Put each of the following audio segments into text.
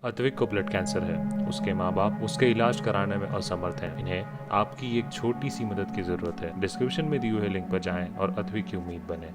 अद्विक को blood cancer है। उसके माँ बाप उसके इलाज कराने में असमर्थ हैं। इन्हें आपकी एक छोटी सी मदद की जरूरत है। डिस्क्रिप्शन में दिए हुए लिंक पर जाएं और अद्विक की उम्मीद बने।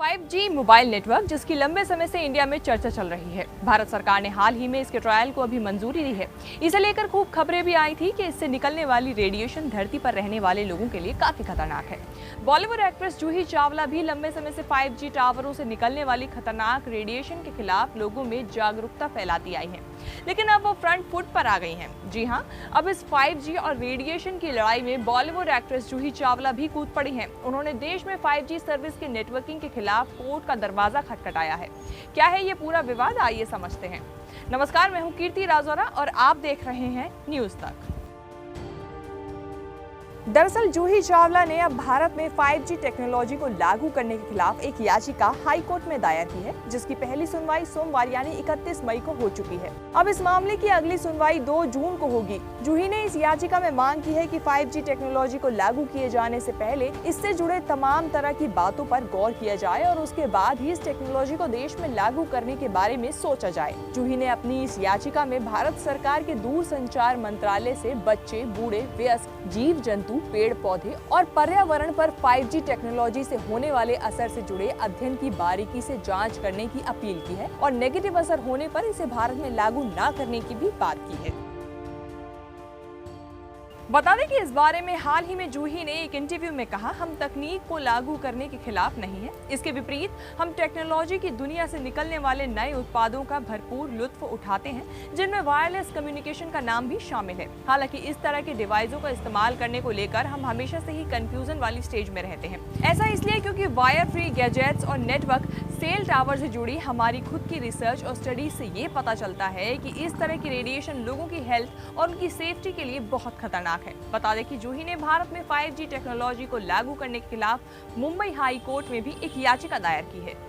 5G मोबाइल नेटवर्क जिसकी लंबे समय से इंडिया में चर्चा चल रही है। भारत सरकार ने हाल ही में इसके ट्रायल को अभी मंजूरी दी है। इसे लेकर खूब खबरें भी आई थी कि इससे निकलने वाली रेडिएशन धरती पर रहने वाले लोगों के लिए काफी खतरनाक है। बॉलीवुड एक्ट्रेस जूही चावला भी लंबे समय से 5G टावरों से निकलने वाली खतरनाक रेडिएशन के खिलाफ लोगों में जागरूकता फैलाती आई है, लेकिन अब वो फ्रंट फुट पर आ गई हैं। जी हाँ, अब इस 5G और रेडिएशन की लड़ाई में बॉलीवुड एक्ट्रेस जूही चावला भी कूद पड़ी हैं। उन्होंने देश में 5G सर्विस के नेटवर्किंग के खिलाफ कोर्ट का दरवाजा खटखटाया है। क्या है ये पूरा विवाद, आइए समझते हैं। नमस्कार, मैं हूँ कीर्ति राजौरा और आप देख रहे हैं न्यूज तक। दरअसल जूही चावला ने अब भारत में 5G टेक्नोलॉजी को लागू करने के खिलाफ एक याचिका हाई कोर्ट में दायर की है, जिसकी पहली सुनवाई सोमवार यानी 31 मई को हो चुकी है। अब इस मामले की अगली सुनवाई 2 जून को होगी। जूही ने इस याचिका में मांग की है कि 5G टेक्नोलॉजी को लागू किए जाने से पहले इससे जुड़े तमाम तरह की बातों पर गौर किया जाए और उसके बाद ही इस टेक्नोलॉजी को देश में लागू करने के बारे में सोचा जाए। जूही ने अपनी इस याचिका में भारत सरकार के दूरसंचार मंत्रालय से बच्चे, बूढ़े, वयस्क, जीव जंतु, पेड़ पौधे और पर्यावरण पर 5G टेक्नोलॉजी से होने वाले असर से जुड़े अध्ययन की बारीकी से जांच करने की अपील की है और नेगेटिव असर होने पर इसे भारत में लागू न करने की भी बात की है। बता दें कि इस बारे में हाल ही में जूही ने एक इंटरव्यू में कहा, हम तकनीक को लागू करने के खिलाफ नहीं है। इसके विपरीत हम टेक्नोलॉजी की दुनिया से निकलने वाले नए उत्पादों का भरपूर लुत्फ उठाते हैं, जिनमें वायरलेस कम्युनिकेशन का नाम भी शामिल है। हालांकि इस तरह के डिवाइसों का इस्तेमाल करने को लेकर हम हमेशा से ही कंफ्यूजन वाली स्टेज में रहते हैं। ऐसा इसलिए क्योंकि वायर फ्री गैजेट्स और नेटवर्क सेल टावर से जुड़ी हमारी खुद की रिसर्च और स्टडीज से ये पता चलता है कि इस तरह की रेडिएशन लोगों की हेल्थ और उनकी सेफ्टी के लिए बहुत खतरनाक है। बता दें कि जूही ने भारत में 5G टेक्नोलॉजी को लागू करने के खिलाफ मुंबई हाई कोर्ट में भी एक याचिका दायर की है।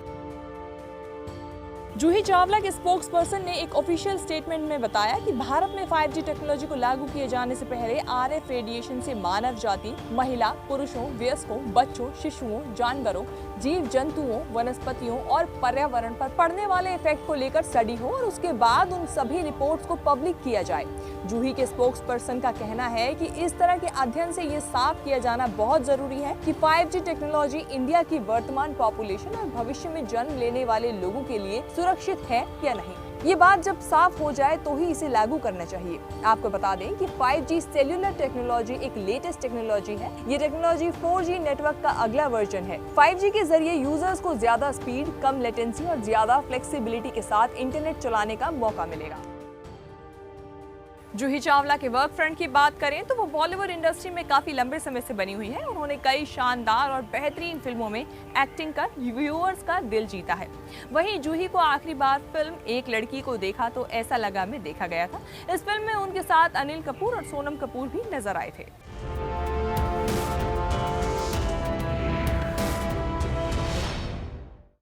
जूही चावला के स्पोक्स पर्सन ने एक ऑफिशियल स्टेटमेंट में बताया कि भारत में 5G टेक्नोलॉजी को लागू किए जाने से पहले RF रेडिएशन से मानव जाति, महिला, पुरुषों, वयस्कों, बच्चों, शिशुओं, जानवरों, जीव जंतुओं, वनस्पतियों और पर्यावरण पर पड़ने वाले इफेक्ट को लेकर स्टडी हो और उसके बाद उन सभी रिपोर्ट्स को पब्लिक किया जाए। जूही के स्पोक्स पर्सन का कहना है कि इस तरह के अध्ययन से ये साफ किया जाना बहुत जरूरी है कि 5G टेक्नोलॉजी इंडिया की वर्तमान पॉपुलेशन और भविष्य में जन्म लेने वाले लोगों के लिए सुरक्षित है या नहीं। ये बात जब साफ हो जाए तो ही इसे लागू करना चाहिए। आपको बता दें कि 5G सेल्यूलर टेक्नोलॉजी एक लेटेस्ट टेक्नोलॉजी है। ये टेक्नोलॉजी 4G नेटवर्क का अगला वर्जन है। 5G के जरिए यूजर्स को ज्यादा स्पीड, कम लेटेंसी और ज्यादा फ्लेक्सिबिलिटी के साथ इंटरनेट चलाने का मौका मिलेगा। जूही चावला के वर्क फ्रंट की बात करें तो वो बॉलीवुड इंडस्ट्री में काफी लंबे समय से बनी हुई है। उन्होंने कई शानदार और बेहतरीन फिल्मों में एक्टिंग कर व्यूअर्स का दिल जीता है। वहीं जूही को आखिरी बार फिल्म एक लड़की को देखा तो ऐसा लगा में देखा गया था। इस फिल्म में उनके साथ अनिल कपूर और सोनम कपूर भी नजर आए थे।